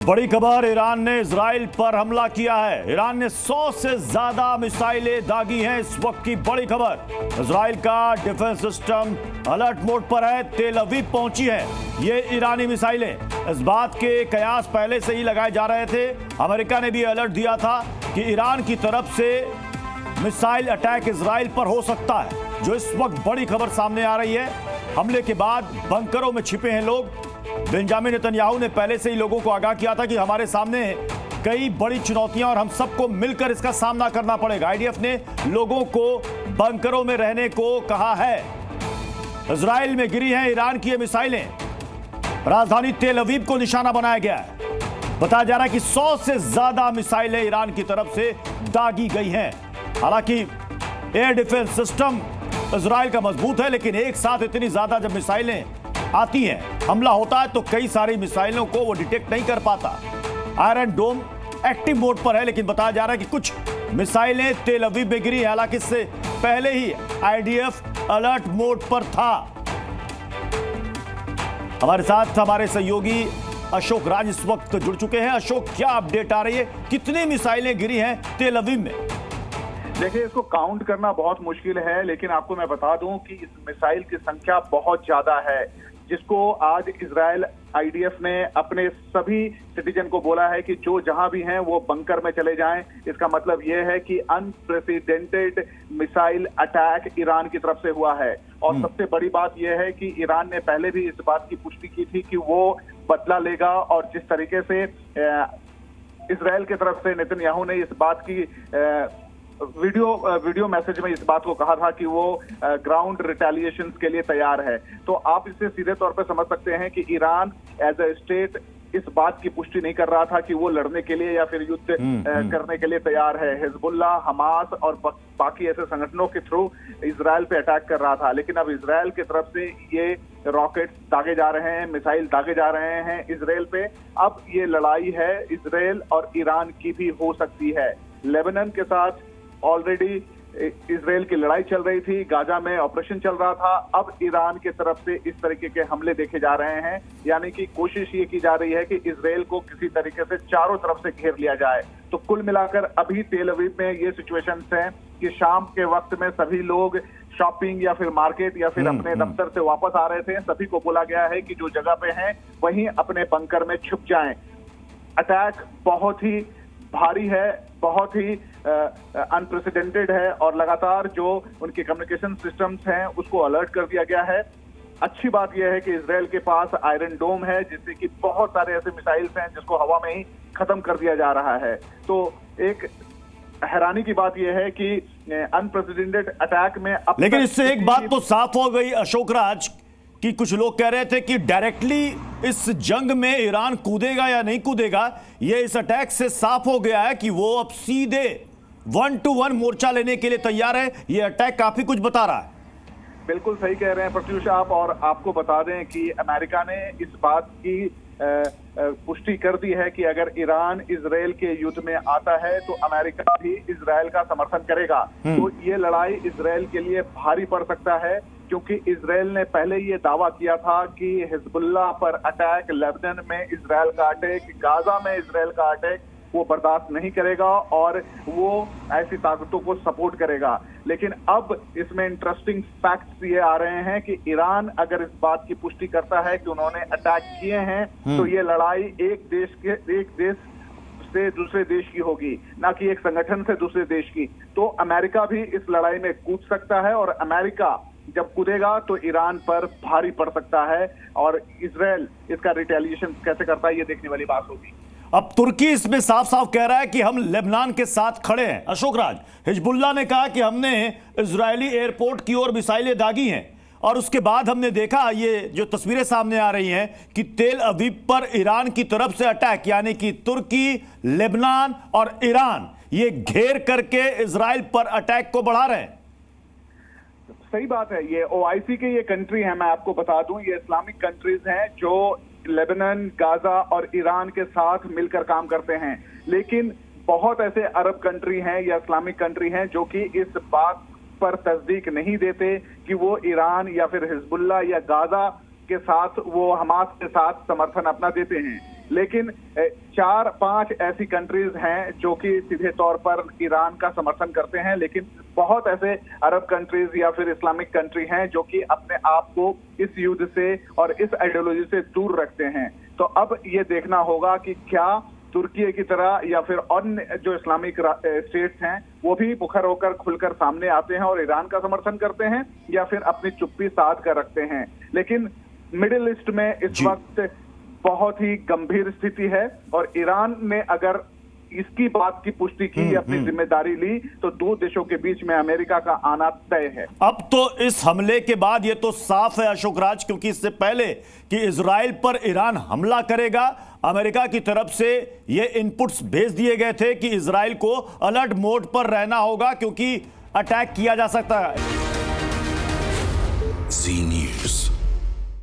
बड़ी खबर, ईरान ने इजराइल पर हमला किया है। ईरान ने 100 से ज्यादा मिसाइलें दागी हैं। इस वक्त की बड़ी खबर, इजराइल का डिफेंस सिस्टम अलर्ट मोड पर है। तेल अवीव पहुंची है ये ईरानी मिसाइलें। इस बात के कयास पहले से ही लगाए जा रहे थे। अमेरिका ने भी अलर्ट दिया था कि ईरान की तरफ से मिसाइल अटैक इजराइल पर हो सकता है। जो इस वक्त बड़ी खबर सामने आ रही है, हमले के बाद बंकरों में छिपे हैं लोग। बेंजामिन नेतन्याहू ने पहले से ही लोगों को आगाह किया था कि हमारे सामने कई बड़ी चुनौतियां और हम सबको मिलकर इसका सामना करना पड़ेगा। आईडीएफ ने लोगों को बंकरों में रहने को कहा है। इजराइल में गिरी हैं ईरान की ये मिसाइलें। राजधानी तेल अवीव को निशाना बनाया गया है। बताया जा रहा है कि 100 से ज्यादा मिसाइलें ईरान की तरफ से दागी गई हैं। हालांकि एयर डिफेंस सिस्टम इजराइल का मजबूत है, लेकिन एक साथ इतनी ज्यादा जब मिसाइलें आती हैं, हमला होता है, तो कई सारी मिसाइलों को वो डिटेक्ट नहीं कर पाता। आयरन डोम एक्टिव मोड पर है, लेकिन बताया जा रहा है कि कुछ मिसाइलें तेल अवीव में गिरी। हालांकि इससे पहले ही आईडीएफ अलर्ट मोड पर था। हमारे साथ हमारे सहयोगी अशोक राज इस वक्त जुड़ चुके हैं। अशोक, क्या अपडेट आ रही है? कितनी मिसाइलें गिरी हैं तेल अवीव में? देखिए, इसको काउंट करना बहुत मुश्किल है, लेकिन आपको मैं बता दूं कि इस मिसाइल की संख्या बहुत ज्यादा है, जिसको आज इजराइल आईडीएफ ने अपने सभी सिटीजन को बोला है कि जो जहां भी हैं वो बंकर में चले जाएं। इसका मतलब यह है कि अनप्रेसिडेंटेड मिसाइल अटैक ईरान की तरफ से हुआ है। और सबसे बड़ी बात यह है कि ईरान ने पहले भी इस बात की पुष्टि की थी कि वो बदला लेगा, और जिस तरीके से इजराइल की तरफ से नेतन्याहू ने इस बात की वीडियो मैसेज में इस बात को कहा था कि वो ग्राउंड रिटेलिएशन के लिए तैयार है, तो आप इसे सीधे तौर पर समझ सकते हैं कि ईरान एज अ स्टेट इस बात की पुष्टि नहीं कर रहा था कि वो लड़ने के लिए या फिर युद्ध करने के लिए तैयार है। हिजबुल्ला, हमास और बाकी ऐसे संगठनों के थ्रू इजराइल पे अटैक कर रहा था, लेकिन अब इजराइल की तरफ से ये रॉकेट दागे जा रहे हैं, मिसाइल दागे जा रहे हैं इजराइल पे। अब ये लड़ाई है इजराइल और ईरान की भी हो सकती है। लेबनान के साथ ऑलरेडी इजराइल की लड़ाई चल रही थी, गाजा में ऑपरेशन चल रहा था। अब ईरान की तरफ से इस तरीके के हमले देखे जा रहे हैं, यानी कि कोशिश ये की जा रही है कि इजराइल को किसी तरीके से चारों तरफ से घेर लिया जाए। तो कुल मिलाकर अभी तेल अवीव में ये सिचुएशंस हैं कि शाम के वक्त में सभी लोग शॉपिंग या फिर मार्केट या फिर अपने दफ्तर से वापस आ रहे थे। सभी को बोला गया है कि जो जगह पे हैं वहीं अपने बंकर में छुप जाएं। अटैक बहुत ही भारी है, बहुत ही अनप्रेसिडेंटेड है, और लगातार जो उनके कम्युनिकेशन सिस्टम्स हैं उसको अलर्ट कर दिया गया है। अच्छी बात यह है कि इजराइल के पास आयरन डोम है, जिससे कि बहुत सारे ऐसे मिसाइल्स हैं जिसको हवा में ही खत्म कर दिया जा रहा है। तो एक हैरानी की बात यह है कि अनप्रेसिडेंटेड अटैक में लेकिन इससे एक बात तो साफ हो गई अशोक राज, कि कुछ लोग कह रहे थे कि डायरेक्टली इस जंग में ईरान कूदेगा या नहीं कूदेगा। ये इस अटैक से साफ हो गया है कि वो अब सीधे 1-to-1 मोर्चा लेने के लिए तैयार है। ये अटैक काफी कुछ बता रहा है। बिल्कुल सही कह रहे हैं प्रत्युष आप, और आपको बता दें कि अमेरिका ने इस बात की पुष्टि कर दी है कि अगर ईरान इजराइल के युद्ध में आता है तो अमेरिका भी इजराइल का समर्थन करेगा। तो ये लड़ाई इजराइल के लिए भारी पड़ सकता है, क्योंकि इजराइल ने पहले ये दावा किया था कि हिजबुल्लाह पर अटैक, लेबनान में इजराइल का अटैक, गाजा में इजराइल का अटैक वो बर्दाश्त नहीं करेगा और वो ऐसी ताकतों को सपोर्ट करेगा। लेकिन अब इसमें इंटरेस्टिंग फैक्ट्स ये आ रहे हैं कि ईरान अगर इस बात की पुष्टि करता है कि उन्होंने अटैक किए हैं, तो ये लड़ाई एक देश से दूसरे देश की होगी, ना कि एक संगठन से दूसरे देश की। तो अमेरिका भी इस लड़ाई में कूद सकता है, और अमेरिका जब कूदेगा तो ईरान पर भारी पड़ सकता है, और इजराइल इसका रिटेलिएशन कैसे करता है ये देखने वाली बात होगी। अब तुर्की इसमें साफ साफ कह रहा है कि हम लेबनान के साथ खड़े हैं। अशोक राज, हिजबुल्लाह ने कहा कि हमने इजरायली एयरपोर्ट की ओर मिसाइलें दागी हैं, और उसके बाद हमने देखा ये जो तस्वीरें सामने आ रही हैं कि तेल अवीव पर ईरान की तरफ से अटैक, यानी कि तुर्की, लेबनान और ईरान ये घेर करके इजराइल पर अटैक को बढ़ा रहे हैं। सही बात है। ये ओआईसी के ये कंट्री है, मैं आपको बता दूं, ये इस्लामिक कंट्रीज हैं जो लेबनान, गाजा और ईरान के साथ मिलकर काम करते हैं। लेकिन बहुत ऐसे अरब कंट्री हैं या इस्लामिक कंट्री हैं जो कि इस बात पर तस्दीक नहीं देते कि वो ईरान या फिर हिजबुल्लाह या गाजा के साथ, वो हमास के साथ समर्थन अपना देते हैं। लेकिन 4-5 ऐसी कंट्रीज हैं जो कि सीधे तौर पर ईरान का समर्थन करते हैं, लेकिन बहुत ऐसे अरब कंट्रीज या फिर इस्लामिक कंट्री हैं जो कि अपने आप को इस युद्ध से और इस आइडियोलॉजी से दूर रखते हैं। तो अब ये देखना होगा कि क्या तुर्की की तरह या फिर अन्य जो इस्लामिक स्टेट्स हैं वो भी मुखर होकर खुलकर सामने आते हैं और ईरान का समर्थन करते हैं, या फिर अपनी चुप्पी साध कर रखते हैं। लेकिन मिडिल ईस्ट में इस वक्त बहुत ही गंभीर स्थिति है और ईरान ने अगर इसकी बात की पुष्टि की, अपनी जिम्मेदारी ली, तो दो देशों के बीच में अमेरिका का आना तय है। अब तो इस हमले के बाद ये तो साफ है अशोक राज, क्योंकि इससे पहले कि इजराइल पर ईरान हमला करेगा, अमेरिका की तरफ से ये इनपुट्स भेज दिए गए थे कि इजराइल को अलर्ट मोड पर रहना होगा क्योंकि अटैक किया जा सकता है।